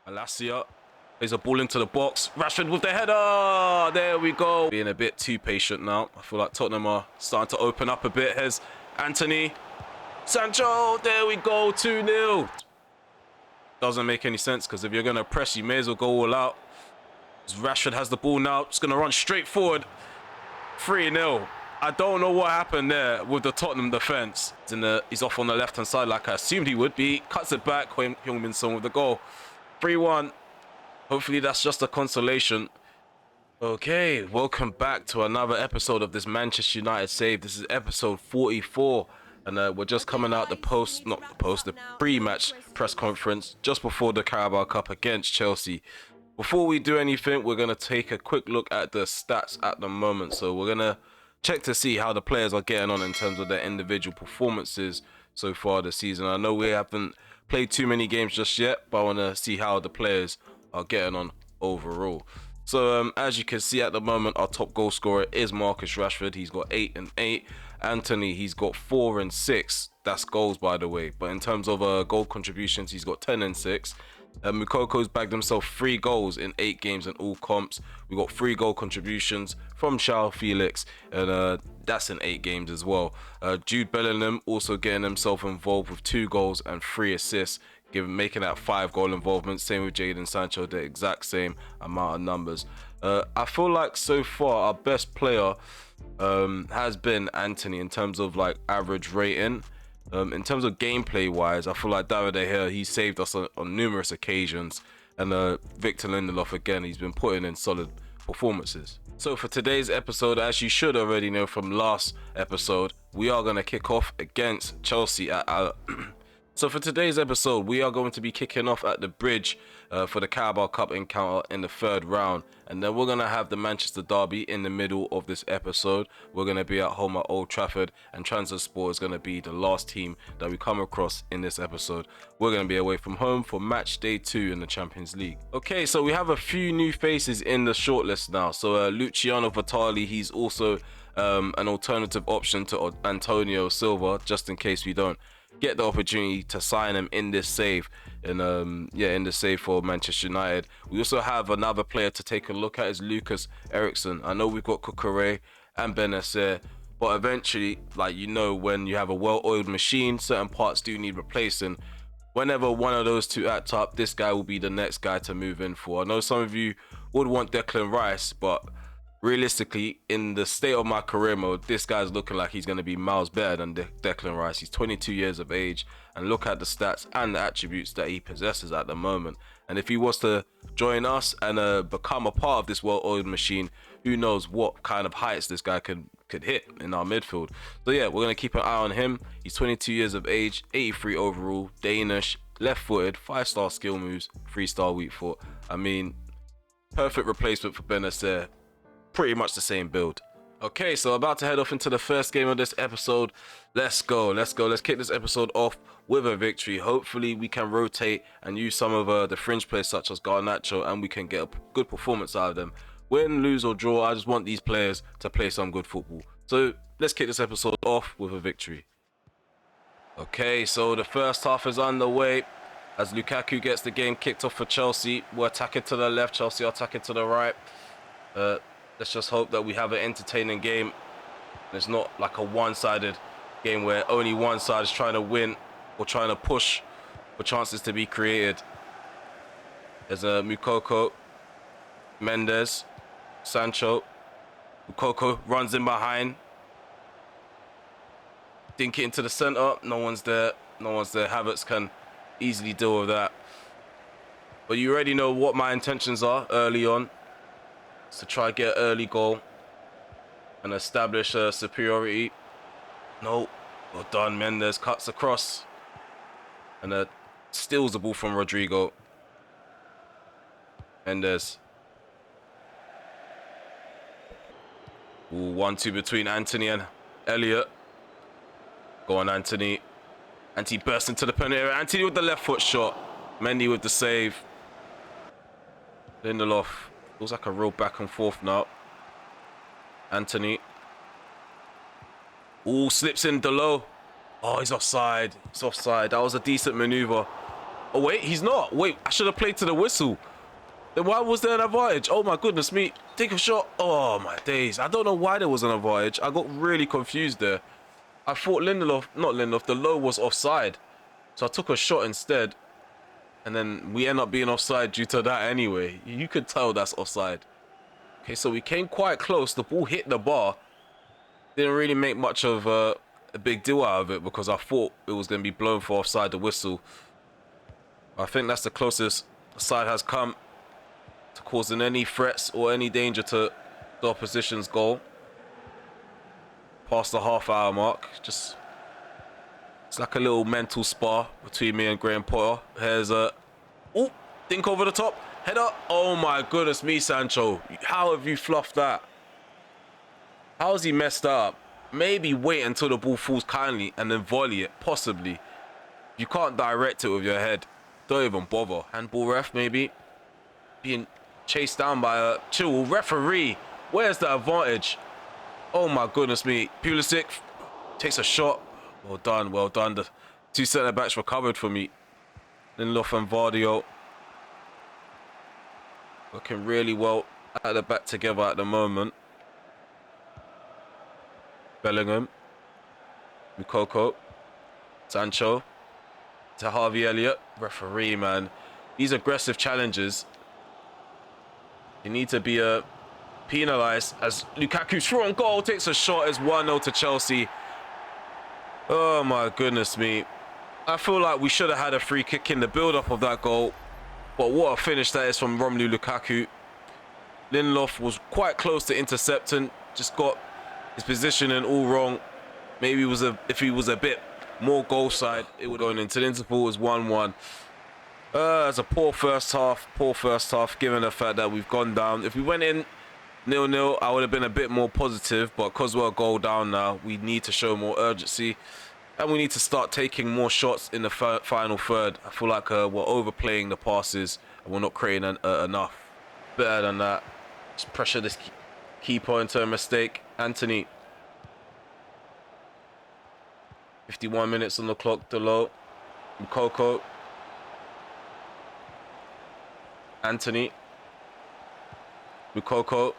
Alasia plays a ball into the box. Rashford with the header. There we go. Being a bit too patient now. I feel like Tottenham are starting to open up a bit. Here's Anthony. Sancho. There we go. 2-0. Doesn't make any sense because if you're going to press, you may as well go all out. Rashford has the ball now. Just going to run straight forward. 3-0. I don't know what happened there with the Tottenham defense. He's off on the left-hand side like I assumed he would be. Cuts it back. Heung-min Son with the goal. 3-1. Hopefully that's just a consolation. Okay, welcome back to another episode of this Manchester United save. This is episode 44. And we're just coming out the pre-match press conference just before the Carabao Cup against Chelsea. Before we do anything, we're going to take a quick look at the stats at the moment. So we're going to check to see how the players are getting on in terms of their individual performances so far this season. I know we haven't played too many games just yet, but I want to see how the players are getting on overall. So as you can see at the moment, our top goal scorer is Marcus Rashford. He's got 8 and 8. Anthony, he's got 4 and 6. That's goals, by the way. But in terms of goal contributions, he's got 10 and 6. Mukoko's bagged himself 3 goals in 8 games in all comps. We got 3 goal contributions from João Felix, and that's in 8 games as well. Jude Bellingham also getting himself involved with 2 goals and 3 assists, making that 5 goal involvement. Same with Jadon Sancho, the exact same amount of numbers. I feel like so far our best player has been Anthony in terms of like average rating. In terms of gameplay wise, I feel like David De Gea, he saved us on numerous occasions, and Victor Lindelof again, he's been putting in solid performances. So for today's episode, as you should already know from last episode, we are going to kick off against Chelsea at So for today's episode, we are going to be kicking off at the Bridge for the Carabao Cup encounter in the 3rd round. And then we're going to have the Manchester Derby in the middle of this episode. We're going to be at home at Old Trafford, and Trabzonspor is going to be the last team that we come across in this episode. We're going to be away from home for match day 2 in the Champions League. Okay, so we have a few new faces in the shortlist now. So Luciano Vitali, he's also an alternative option to Antonio Silva, just in case we don't get the opportunity to sign him in this save, in the save for Manchester United. We also have another player to take a look at, is Lucas Eriksson. I know we've got Cucurella and Benacer, but eventually, like, you know, when you have a well-oiled machine, certain parts do need replacing. Whenever one of those two act up, this guy will be the next guy to move in for. I know some of you would want Declan Rice, but realistically, in the state of my career mode, this guy's looking like he's going to be miles better than Declan Rice. He's 22 years of age, and look at the stats and the attributes that he possesses at the moment. And if he was to join us and become a part of this well-oiled machine, who knows what kind of heights this guy could hit in our midfield. So yeah, we're going to keep an eye on him. He's 22 years of age, 83 overall, Danish, left-footed, 5-star skill moves, 3-star weak foot. I mean, perfect replacement for Benacer. Pretty much the same build. Okay, so about to head off into the first game of this episode. Let's go. Let's kick this episode off with a victory. Hopefully we can rotate and use some of the fringe players such as Garnacho, and we can get a good performance out of them. Win, lose or draw, I just want these players to play some good football. So let's kick this episode off with a victory. Okay, so the first half is underway as Lukaku gets the game kicked off for Chelsea. We're attacking to the left, Chelsea are attacking to the right. Let's just hope that we have an entertaining game. It's not like a one-sided game where only one side is trying to win or trying to push for chances to be created. There's a Mukoko, Mendes, Sancho. Mukoko runs in behind. Dink it into the center. No one's there. Havertz can easily deal with that. But you already know what my intentions are early on. To try to get an early goal and establish superiority. No, well done. Mendes cuts across and steals the ball from Rodrigo. Mendes. Ooh, 1-2 between Anthony and Elliott. Go on, Anthony. Anthony bursts into the penalty area. Anthony with the left foot shot. Mendy with the save. Lindelof. Feels like a real back and forth now. Anthony. Ooh, slips in Delo. Oh, he's offside. That was a decent maneuver. Oh, wait, he's not. Wait, I should have played to the whistle. Then why was there an advantage? Oh, my goodness me. Take a shot. Oh, my days. I don't know why there was an advantage. I got really confused there. I thought not Lindelof, the low was offside. So I took a shot instead. And then we end up being offside due to that anyway. You could tell that's offside. Okay, so we came quite close. The ball hit the bar. Didn't really make much of a big deal out of it because I thought it was going to be blown for offside, the whistle. I think that's the closest the side has come to causing any threats or any danger to the opposition's goal. Past the half-hour mark. Just, it's like a little mental spar between me and Graham Potter. Here's a... Oh, think over the top. Header. Oh my goodness me, Sancho. How have you fluffed that? How has he messed up? Maybe wait until the ball falls kindly and then volley it, possibly. You can't direct it with your head. Don't even bother. Handball ref, maybe. Being chased down by a chill referee. Where's the advantage? Oh my goodness me. Pulisic takes a shot. Well done, well done. The two centre-backs recovered for me. Lindelof and Vardio. Looking really well at the back together at the moment. Bellingham. Mukoko. Sancho. To Harvey Elliott. Referee, man. These aggressive challenges, you need to be penalised as Lukaku's through on goal takes a shot. It's 1-0 to Chelsea. Oh my goodness me. I feel like we should have had a free kick in the build-up of that goal. But what a finish that is from Romelu Lukaku. Lindelof was quite close to intercepting. Just got his positioning all wrong. Maybe if he was a bit more goal side, it would go into the interval. It was 1-1. It's a poor first half, given the fact that we've gone down. If we went in 0-0, I would have been a bit more positive, but because we're a goal down now, we need to show more urgency, and we need to start taking more shots in the final third. I feel like we're overplaying the passes, and we're not creating enough. Better than that. Just pressure this keeper into a mistake. Anthony. 51 minutes on the clock, Delo. Mukoko. Anthony. Mukoko.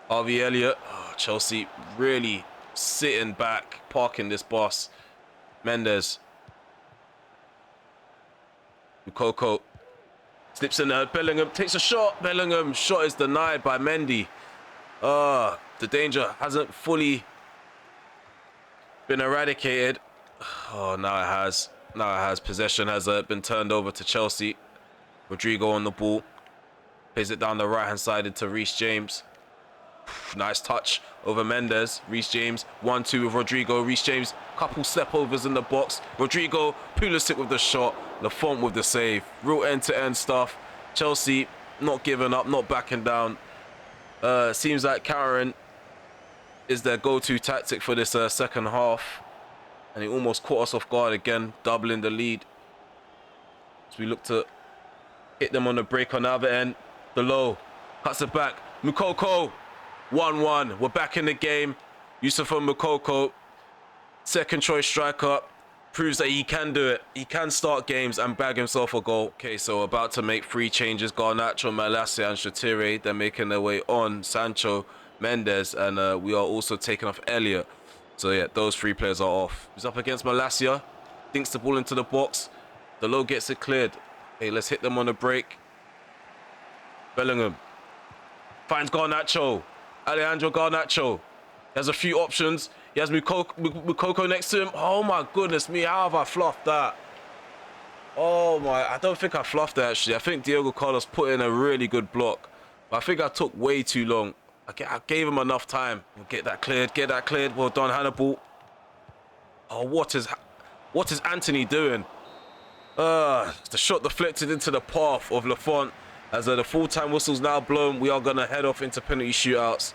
Harvey Elliott. Oh, Chelsea really sitting back, parking this bus. Mendes. Mukoko. Slips in there. Bellingham takes a shot. Bellingham shot is denied by Mendy. The danger hasn't fully been eradicated. Oh, now it has. Now it has. Possession has been turned over to Chelsea. Rodrigo on the ball. Plays it down the right-hand side into Reece James. Nice touch over Mendes. Reece James. 1-2 with Rodrigo. Reece James. Couple step-overs in the box. Rodrigo. Pulisic with the shot. Lafont with the save. Real end-to-end stuff. Chelsea not giving up, not backing down. Seems like countering is their go-to tactic for this second half. And he almost caught us off guard again, doubling the lead. So we look to hit them on the break on the other end. The low cuts it back. Mukoko. 1-1. We're back in the game. Yusufa Mukoko, second choice striker, proves that he can do it. He can start games and bag himself a goal. Okay, so about to make 3 changes. Garnacho, Malacia and Shatire. They're making their way on. Sancho, Mendes, and we are also taking off Elliott. So yeah, those 3 players are off. He's up against Malacia. Dinks the ball into the box. The low gets it cleared. Hey, let's hit them on the break. Bellingham finds Garnacho. Alejandro Garnacho. He has a few options. He has Mukoko next to him. Oh my goodness me, how have I fluffed that? Oh my, I don't think I fluffed that actually. I think Diego Carlos put in a really good block. But I think I took way too long. I gave him enough time. We'll get that cleared, Well done, Hannibal. Oh, what is Anthony doing? The shot deflected into the path of Lafont. As the full-time whistle's now blown, we are going to head off into penalty shootouts.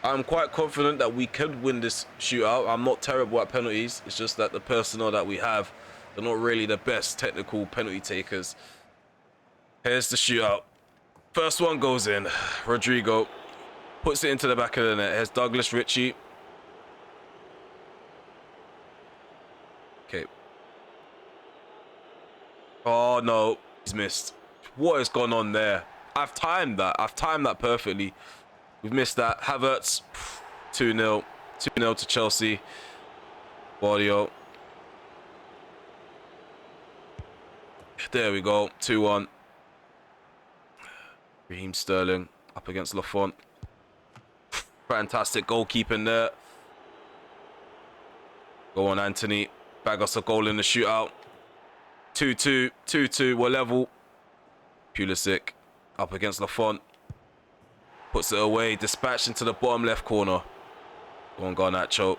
I'm quite confident that we could win this shootout. I'm not terrible at penalties. It's just that the personnel that we have, they're not really the best technical penalty takers. Here's the shootout. First one goes in. Rodrigo puts it into the back of the net. Here's Douglas Ritchie. Okay. Oh, no. He's missed. What has gone on there? I've timed that. I've timed that perfectly. We've missed that. Havertz, 2-0. 2-0 to Chelsea. Guardiola. There we go. 2-1. Raheem Sterling up against Lafont. Fantastic goalkeeping there. Go on, Anthony. Bag us a goal in the shootout. 2-2. 2-2. We're level. Pulisic up against Lafont. Puts it away. Dispatched into the bottom left corner. Go on, Garnacho.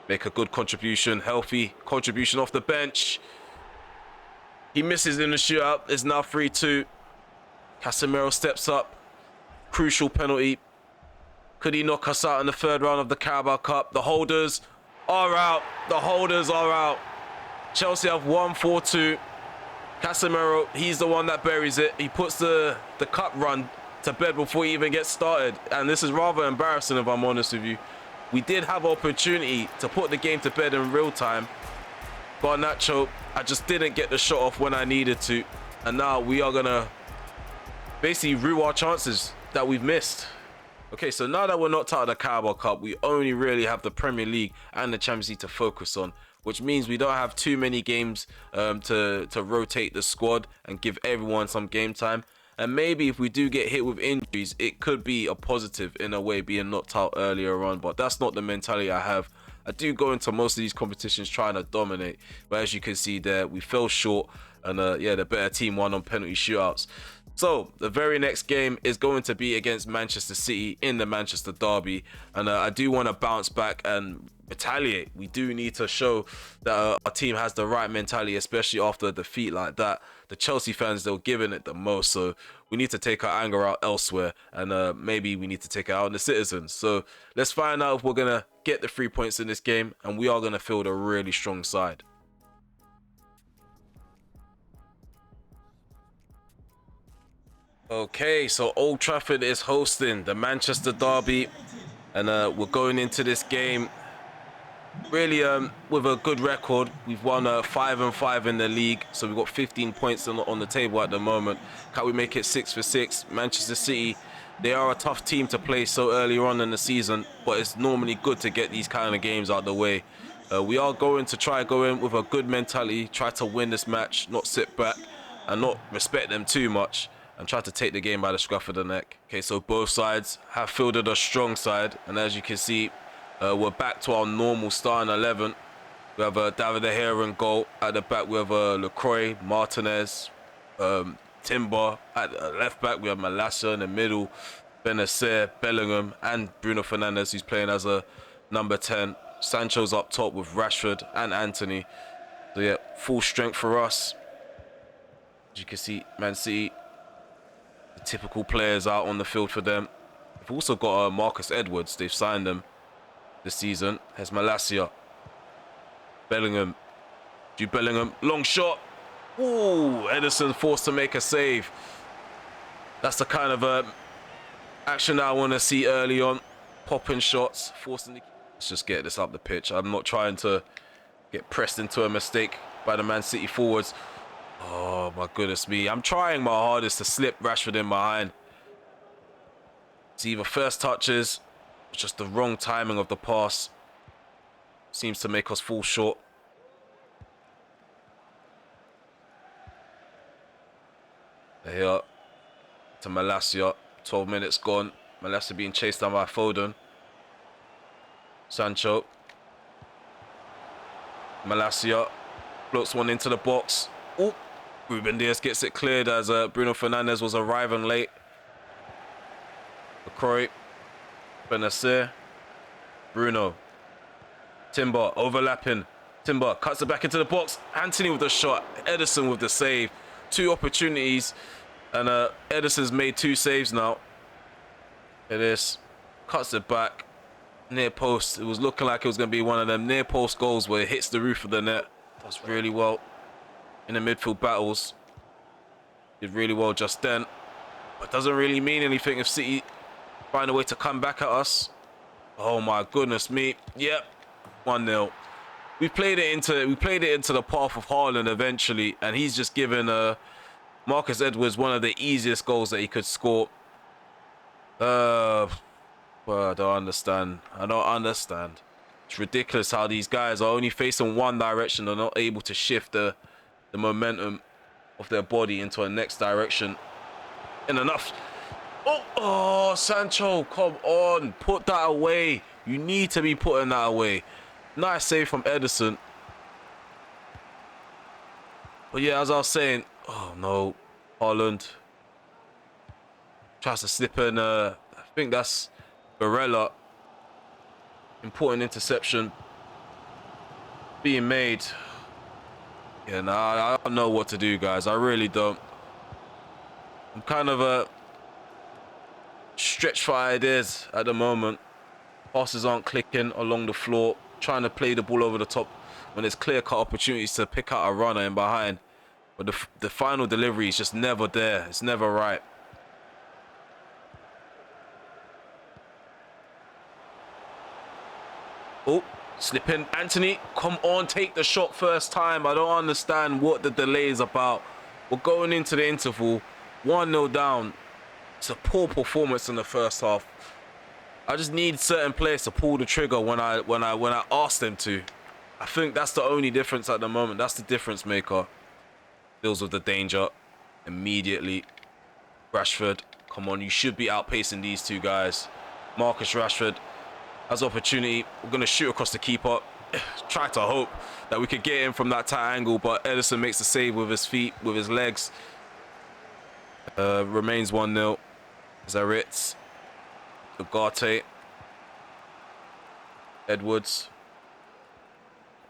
Make a good contribution. Healthy contribution off the bench. He misses in the shootout. It's now 3-2. Casemiro steps up. Crucial penalty. Could he knock us out in the third round of the Carabao Cup? The holders are out. The holders are out. Chelsea have won 4-2. Casemiro, he's the one that buries it. He puts the cup run to bed before he even gets started. And this is rather embarrassing, if I'm honest with you. We did have opportunity to put the game to bed in real time. Garnacho, I just didn't get the shot off when I needed to. And now we are going to basically rue our chances that we've missed. Okay, so now that we're knocked out of the Carabao Cup, we only really have the Premier League and the Champions League to focus on, which means we don't have too many games to rotate the squad and give everyone some game time. And maybe if we do get hit with injuries, it could be a positive in a way, being knocked out earlier on. But that's not the mentality I have. I do go into most of these competitions trying to dominate. But as you can see there, we fell short. And yeah, the better team won on penalty shootouts. So the very next game is going to be against Manchester City in the Manchester derby. And I do want to bounce back and retaliate. We do need to show that our team has the right mentality, especially after a defeat like that. The Chelsea fans, they're giving it the most, so we need to take our anger out elsewhere, and maybe we need to take it out on the citizens. So let's find out if we're gonna get the 3 points in this game, and we are gonna field a really strong side. Okay, so Old Trafford is hosting the Manchester derby, and we're going into this game really with a good record. We've won 5-5 in the league, so we've got 15 points on the table at the moment. Can we make it 6 for 6? Manchester City, they are a tough team to play so early on in the season, but it's normally good to get these kind of games out of the way. We are going to try go in with a good mentality, try to win this match, not sit back and not respect them too much, and try to take the game by the scruff of the neck. Okay, so both sides have fielded a strong side, and as you can see, we're back to our normal starting 11. We have David De Gea in goal. At the back, we have LaCroix, Martinez, Timber. At left back, we have Malacia in the middle, Benacer, Bellingham, and Bruno Fernandes, who's playing as a number 10. Sancho's up top with Rashford and Anthony. So yeah, full strength for us. As you can see, Man City, the typical players out on the field for them. We've also got Marcus Edwards. They've signed him this season. Has Malacia, Bellingham, Jude Bellingham, long shot. Ooh, Ederson forced to make a save. That's the kind of action that I want to see early on. Popping shots, forcing the... Let's just get this up the pitch. I'm not trying to get pressed into a mistake by the Man City forwards. Oh my goodness me. I'm trying my hardest to slip Rashford in behind. It's either first touches, just the wrong timing of the pass seems to make us fall short. Here to Malacia. 12 minutes gone. Malacia being chased down by Foden. Sancho. Malacia floats one into the box. Oh, Ruben Dias gets it cleared as Bruno Fernandes was arriving late. LaCroix. Benacer, Bruno, Timber overlapping. Timber cuts it back into the box. Anthony with the shot. Ederson with the save. 2 opportunities, and Ederson's made 2 saves now. It is cuts it back near post. It was looking like it was going to be one of them near post goals where it hits the roof of the net. Does really well in the midfield battles. Did really well just then, but doesn't really mean anything if City find a way to come back at us. Oh my goodness me. Yep. 1-0. we played it into the path of Haaland eventually, and he's just given Marcus Edwards one of the easiest goals that he could score. Well, I don't understand. It's ridiculous how these guys are only facing one direction. They're not able to shift the momentum of their body into a next direction. In enough. Oh, Sancho, come on. Put that away. You need to be putting that away. Nice save from Ederson. But yeah, as I was saying, oh no, Haaland tries to slip in. I think that's Barella. Important interception being made. Yeah, nah, I don't know what to do, guys. I really don't. I'm kind of stretched for ideas at the moment. Passes aren't clicking along the floor. Trying to play the ball over the top when there's clear-cut opportunities to pick out a runner in behind. But the final delivery is just never there. It's never right. Oh, slipping. Anthony, come on, take the shot first time. I don't understand what the delay is about. We're going into the interval, 1-0 down. It's a poor performance in the first half. I just need certain players to pull the trigger when I ask them to. I think that's the only difference at the moment. That's the difference maker. Deals with the danger immediately. Rashford, come on, you should be outpacing these two guys. Marcus Rashford has opportunity. We're going to shoot across the keeper. Try to hope that we could get in from that tight angle, but Ederson makes the save with his feet, with his legs. Remains 1-0. Zaritz. Ugarte. Edwards.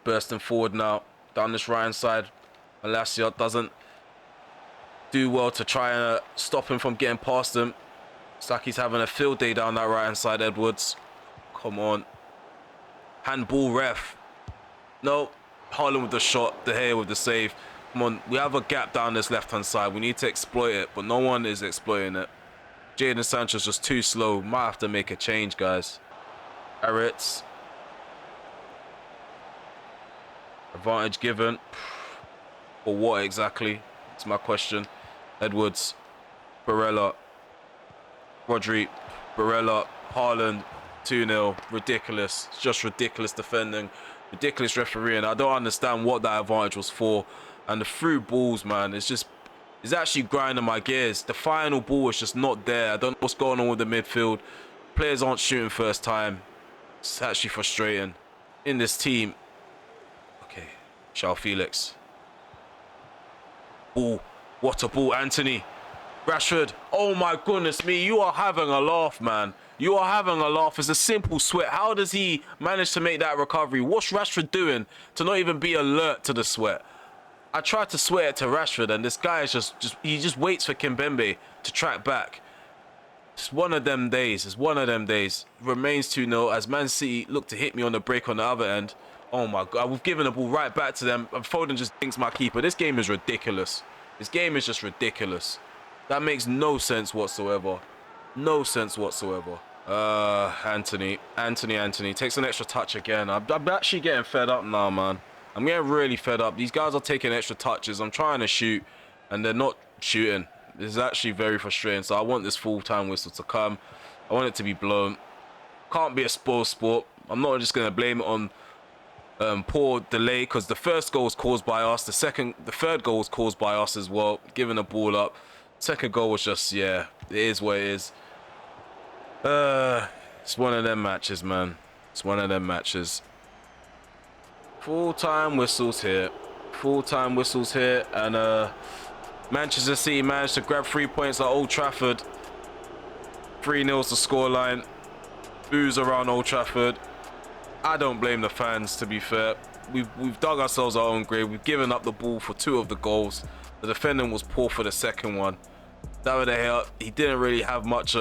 Bursting forward now. Down this right hand side. Malacia doesn't do well to try and stop him from getting past him. It's like he's having a field day down that right hand side, Edwards. Come on. Handball ref. No. Haaland with the shot. De Gea with the save. Come on. We have a gap down this left hand side. We need to exploit it, but no one is exploiting it. Jadon Sancho's just too slow. Might have to make a change, guys. Aritz. Advantage given. For what exactly? That's my question. Edwards. Barella. Rodri. Barella. Haaland. 2-0. Ridiculous. It's just ridiculous defending. Ridiculous refereeing. I don't understand what that advantage was for. And the through balls, man, it's actually grinding my gears. The final ball is just not there. I don't know what's going on with the midfield. Players aren't shooting first time. It's actually frustrating. In this team. Okay. João Felix. Ball. What a ball, Anthony. Rashford. Oh my goodness me. You are having a laugh, man. You are having a laugh. It's a simple sweat. How does he manage to make that recovery? What's Rashford doing to not even be alert to the sweat? I tried to sweat it to Rashford, and this guy is he just waits for Kimpembe to track back. It's one of them days. It's one of them days. Remains 2-0 as Man City look to hit me on the break on the other end. Oh my God, we've given the ball right back to them. And Foden just thinks my keeper. This game is ridiculous. This game is just ridiculous. That makes no sense whatsoever. No sense whatsoever. Anthony takes an extra touch again. I'm actually getting fed up now, man. I'm getting really fed up. These guys are taking extra touches. I'm trying to shoot, and they're not shooting. This is actually very frustrating. So I want this full-time whistle to come. I want it to be blown. Can't be a spoil sport. I'm not just going to blame it on poor delay, because the first goal was caused by us. The third goal was caused by us as well, giving the ball up. Second goal was just, yeah, it is what it is. It's one of them matches, man. It's one of them matches. Full-time whistles here. Full-time whistles here. And Manchester City managed to grab 3 points at Old Trafford. 3-0's the scoreline. Boos around Old Trafford. I don't blame the fans, to be fair. We've dug ourselves our own grave. We've given up the ball for 2 of the goals. The defendant was poor for the second one. David De Gea, he didn't really have much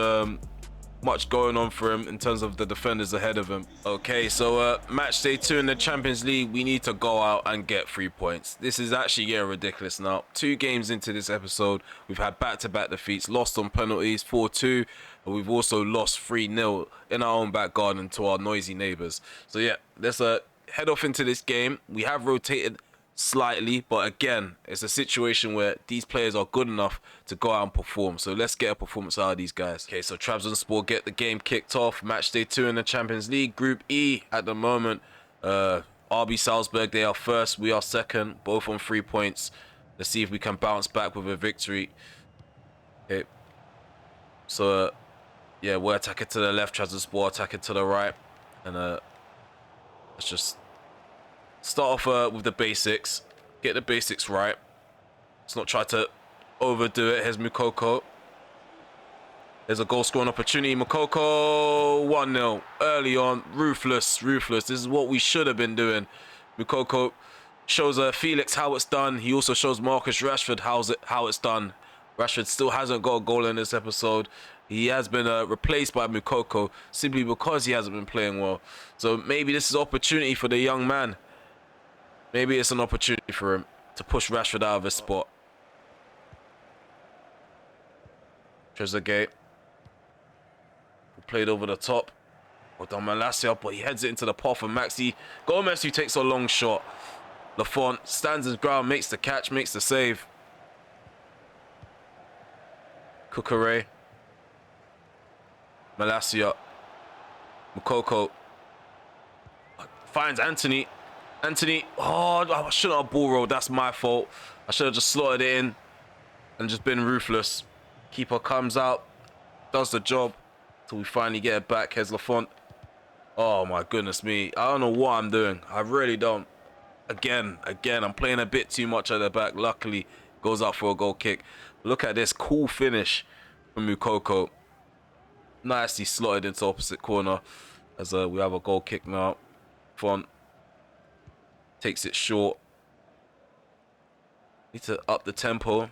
going on for him in terms of the defenders ahead of him. Okay, so match day 2 in the Champions League, we need to go out and get 3 points. This is actually getting ridiculous now. 2 games into this episode, we've had back-to-back defeats, lost on penalties 4-2, and we've also lost 3-0 in our own back garden to our noisy neighbours. So yeah, let's head off into this game. We have rotated slightly, but again, it's a situation where these players are good enough to go out and perform. So let's get a performance out of these guys. Okay, so Trabzonspor get the game kicked off. Match day 2 in the Champions League. Group E at the moment. RB Salzburg, they are first. We are second. Both on 3 points. Let's see if we can bounce back with a victory. Okay. So, yeah, we're attacking to the left. Trabzonspor attacking to the right. And let's just start off with the basics. Get the basics right. Let's not try to overdo it. Here's Mukoko. There's a goal scoring opportunity. Mukoko, 1-0. Early on. Ruthless. Ruthless. This is what we should have been doing. Mukoko shows Felix how it's done. He also shows Marcus Rashford how it's done. Rashford still hasn't got a goal in this episode. He has been replaced by Mukoko simply because he hasn't been playing well. So maybe this is an opportunity for the young man. Maybe it's an opportunity for him to push Rashford out of his spot. Trezeguet. Played over the top. Done Malacia, but he heads it into the path of Maxi Gomez, who takes a long shot. Lafont stands his ground, makes the catch, makes the save. Kukure. Malacia. Mukoko. Finds Anthony. Anthony. Oh, I shouldn't have ball rolled. That's my fault. I should have just slotted it in and just been ruthless. Keeper comes out, does the job till we finally get it back. Here's Lafont. Oh my goodness me. I don't know what I'm doing. I really don't. Again, I'm playing a bit too much at the back. Luckily, goes out for a goal kick. Look at this cool finish from Mukoko. Nicely slotted into opposite corner as we have a goal kick now. Font takes it short. Need to up the tempo,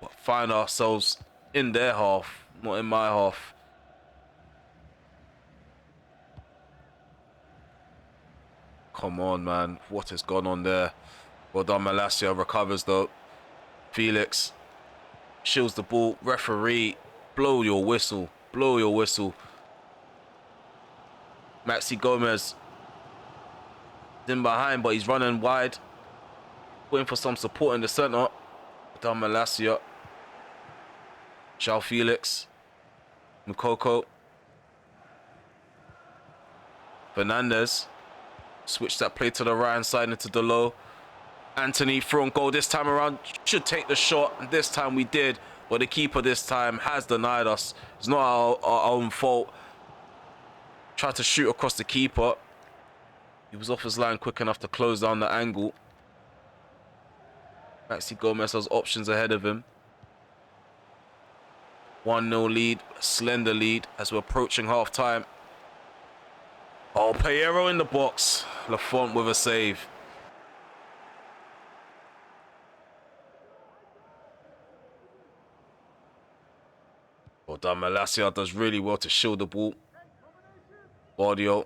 but find ourselves in their half, not in my half. Come on, man. What has gone on there? Well done, Malacia. Recovers, though. Felix shields the ball. Referee, blow your whistle. Blow your whistle. Maxi Gomez in behind, but he's running wide. Waiting for some support in the centre. Well done, Malacia. João Felix. Mukoko. Fernandez. Switch that play to the right hand side into the low. Anthony throwing goal this time around. Should take the shot. And this time we did. But the keeper this time has denied us. It's not our own fault. Tried to shoot across the keeper. He was off his line quick enough to close down the angle. Maxi Gomez has options ahead of him. 1-0 lead. Slender lead as we're approaching half time. Oh, Piero in the box. Lafont with a save. Well done, Malacia does really well to shield the ball. Audio.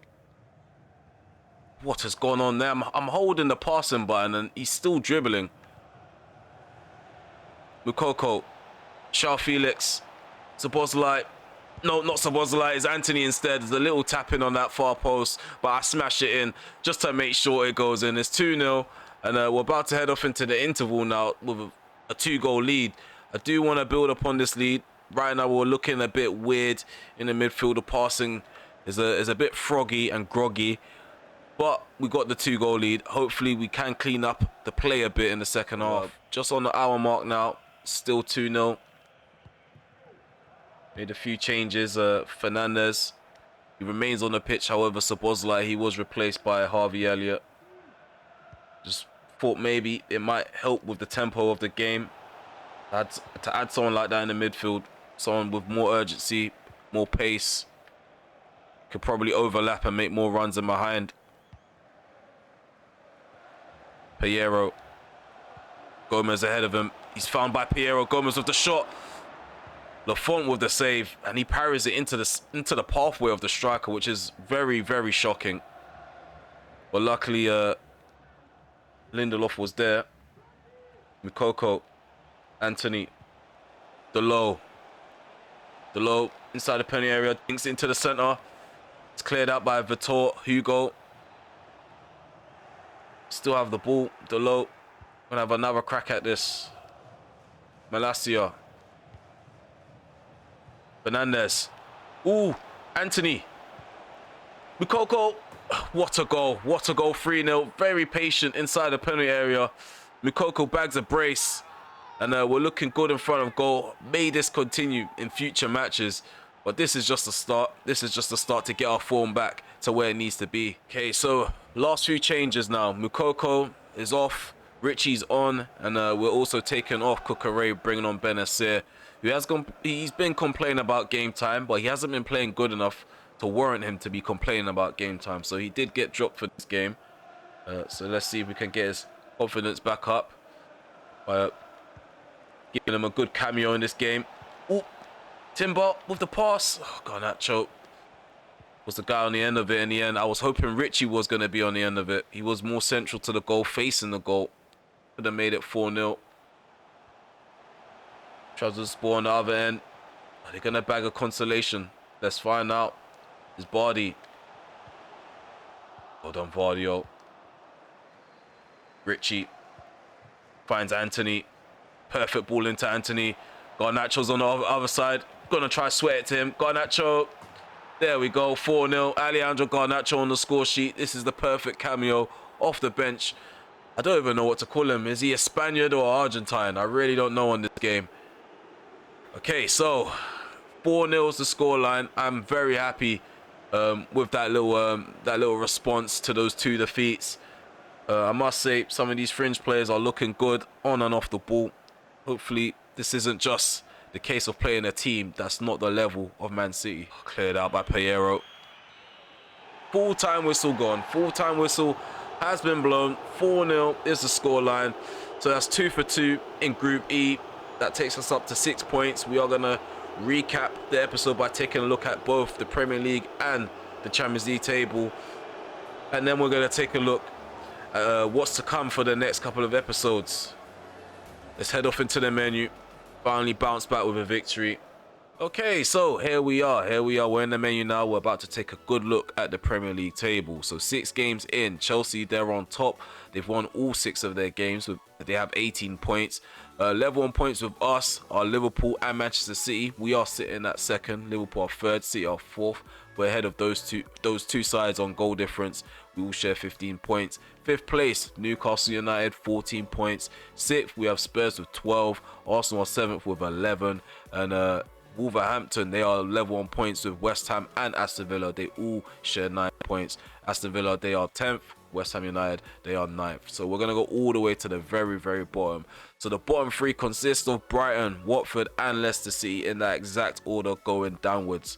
What has gone on there? I'm holding the passing button and he's still dribbling. Mukoko. João Felix. Szoboszlai. No, not Szoboszlai. It's Anthony instead. There's a little tapping on that far post, but I smash it in just to make sure it goes in. It's 2-0, and we're about to head off into the interval now with a 2-goal lead. I do want to build upon this lead. Right now, we're looking a bit weird in the midfield. The passing is a bit froggy and groggy, but we got the 2-goal lead. Hopefully, we can clean up the play a bit in the second half. Just on the hour mark now, still 2-0. Made a few changes. Fernandez, he remains on the pitch. However, Szoboszlai, he was replaced by Harvey Elliott. Just thought maybe it might help with the tempo of the game. To add someone like that in the midfield, someone with more urgency, more pace, could probably overlap and make more runs in behind. Piero. Gomez ahead of him. He's found by Piero. Gomez with the shot. Lafont with the save, and he parries it into the pathway of the striker, which is very, very shocking. But luckily, Lindelof was there. Mukoko, Anthony, Delo inside the penalty area, dinks into the centre. It's cleared out by Vitor Hugo. Still have the ball. Delo. Gonna have another crack at this. Malacia. Fernandez. Ooh, Anthony. Mukoko. What a goal. What a goal. 3-0. Very patient inside the penalty area. Mukoko bags a brace. And we're looking good in front of goal. May this continue in future matches. But this is just a start. This is just a start to get our form back to where it needs to be. Okay, so last few changes now. Mukoko is off. Richie's on. And we're also taking off Kukurea, bringing on Benacer. He's been complaining about game time, but he hasn't been playing good enough to warrant him to be complaining about game time. So he did get dropped for this game. So let's see if we can get his confidence back up by giving him a good cameo in this game. Ooh, Timber with the pass. Oh, Garnacho was the guy on the end of it in the end. I was hoping Richie was going to be on the end of it. He was more central to the goal, facing the goal. Could have made it 4-0. Trabzonspor on the other end. Are they going to bag a consolation? Let's find out. His body. Well done, Vardio. Richie finds Anthony. Perfect ball into Anthony. Garnacho's on the other side. Gonna try sweat it to him. Garnacho. There we go. 4-0. Alejandro Garnacho on the score sheet. This is the perfect cameo off the bench. I don't even know what to call him. Is he a Spaniard or Argentine? I really don't know on this game. Okay, so 4-0 is the scoreline. I'm very happy with that little response to those two defeats. I must say, some of these fringe players are looking good on and off the ball. Hopefully, this isn't just the case of playing a team that's not the level of Man City. Cleared out by Piero. Full-time whistle gone. Full-time whistle has been blown. 4-0 is the scoreline. So that's 2 for 2 in Group E. That takes us up to 6 points. We are going to recap the episode by taking a look at both the Premier League and the Champions League table. And then we're going to take a look at what's to come for the next couple of episodes. Let's head off into the menu. Finally bounce back with a victory. Okay, so here we are. We're in the menu now. We're about to take a good look at the Premier League table. So 6 games in. Chelsea, they're on top. They've won all 6 of their games. They have 18 points. Level on points with us are Liverpool and Manchester City. We are sitting at 2nd. Liverpool are 3rd. City are 4th. We're ahead of those two sides on goal difference. We all share 15 points. 5th place, Newcastle United, 14 points. 6th, we have Spurs with 12. Arsenal are 7th with 11. And Wolverhampton, they are level on points with West Ham and Aston Villa. They all share 9 points. Aston Villa, they are 10th. West Ham United, they are 9th. So we're going to go all the way to the very, very bottom. So the bottom 3 consist of Brighton, Watford and Leicester City in that exact order going downwards.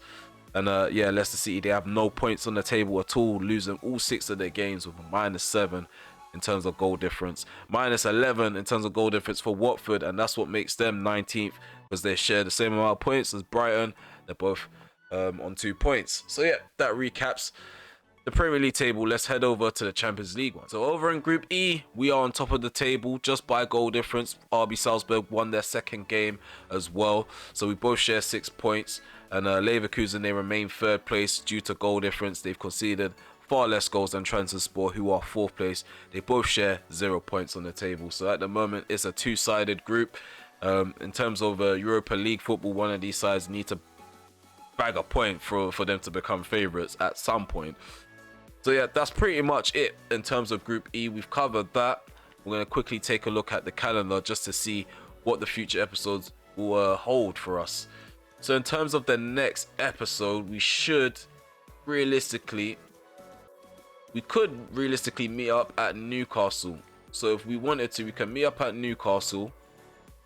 And yeah, Leicester City, they have no points on the table at all, losing all 6 of their games with a -7 in terms of goal difference. -11 in terms of goal difference for Watford, and that's what makes them 19th, because they share the same amount of points as Brighton. They're both on 2 points. So yeah, that recaps the Premier League table. Let's head over to the Champions League one. So over in Group E, we are on top of the table just by goal difference. RB Salzburg won their 2nd game as well. So we both share 6 points. And Leverkusen, they remain 3rd place due to goal difference. They've conceded far less goals than Trabzonspor, who are 4th place. They both share 0 points on the table. So at the moment, it's a 2-sided group. In terms of Europa League football, one of these sides need to bag a point for them to become favourites at some point. So yeah, that's pretty much it in terms of Group E. We've covered that. We're going to quickly take a look at the calendar just to see what the future episodes will hold for us. So in terms of the next episode, we could realistically meet up at Newcastle. So if we wanted to, we can meet up at Newcastle,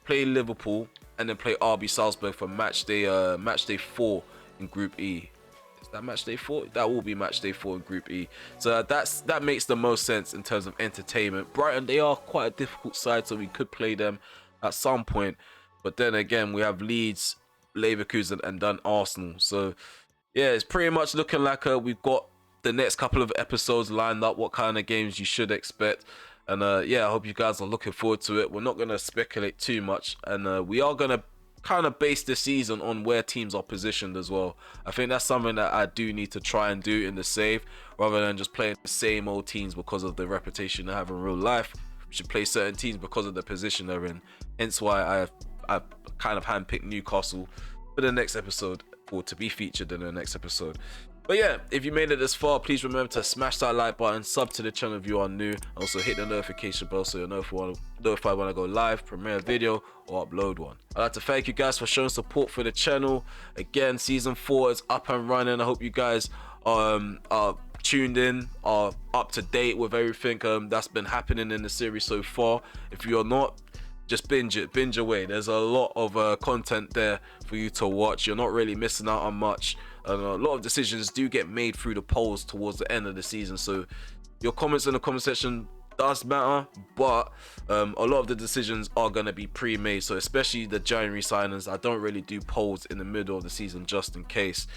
play Liverpool, and then play RB Salzburg for match day 4 in Group E. Is that match day 4? That will be match day 4 in Group E. So that makes the most sense in terms of entertainment. Brighton, they are quite a difficult side, so we could play them at some point. But then again, we have Leeds, Leverkusen and done Arsenal. So yeah, it's pretty much looking like we've got the next couple of episodes lined up, what kind of games you should expect. And yeah, I hope you guys are looking forward to it. We're not going to speculate too much, and we are going to kind of base this season on where teams are positioned as well. I think that's something that I do need to try and do in the save, rather than just playing the same old teams because of the reputation they have in real life. We should play certain teams because of the position they're in. Hence why I've kind of handpicked Newcastle for the next episode, or to be featured in the next episode. But yeah, if you made it this far, please remember to smash that like button, sub to the channel if you are new, and also hit the notification bell so you're notified when I go live, premiere a video, or upload one. I'd like to thank you guys for showing support for the channel. Again, season 4 is up and running. I hope you guys are tuned in, are up to date with everything that's been happening in the series so far. If you're not, just binge away. There's a lot of content there for you to watch. You're not really missing out on much. A lot of decisions do get made through the polls towards the end of the season, so your comments in the comment section does matter, but a lot of the decisions are going to be pre-made. So especially the January signings, I don't really do polls in the middle of the season just in case.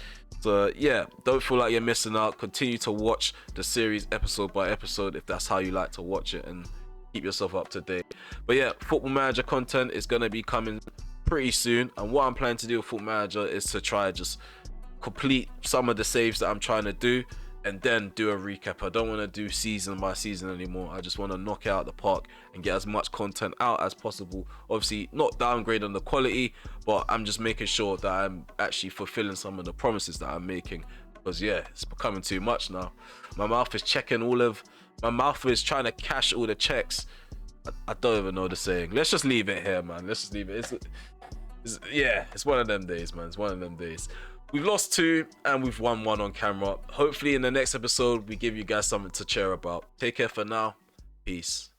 So yeah, don't feel like you're missing out. Continue to watch the series episode by episode if that's how you like to watch it, and keep yourself up to date. But yeah, Football Manager content is going to be coming pretty soon, and what I'm planning to do with Football Manager is to try just complete some of the saves that I'm trying to do, and then do a recap. I don't want to do season by season anymore. I just want to knock it out the park and get as much content out as possible. Obviously not downgrading the quality, but I'm just making sure that I'm actually fulfilling some of the promises that I'm making, because yeah, it's becoming too much now. My mouth is trying to cash all the checks. I don't even know the saying. Let's just leave it here, man. Let's just leave it. It's one of them days, man. It's one of them days. We've lost 2 and we've won 1 on camera. Hopefully in the next episode we give you guys something to cheer about. Take care for now. Peace.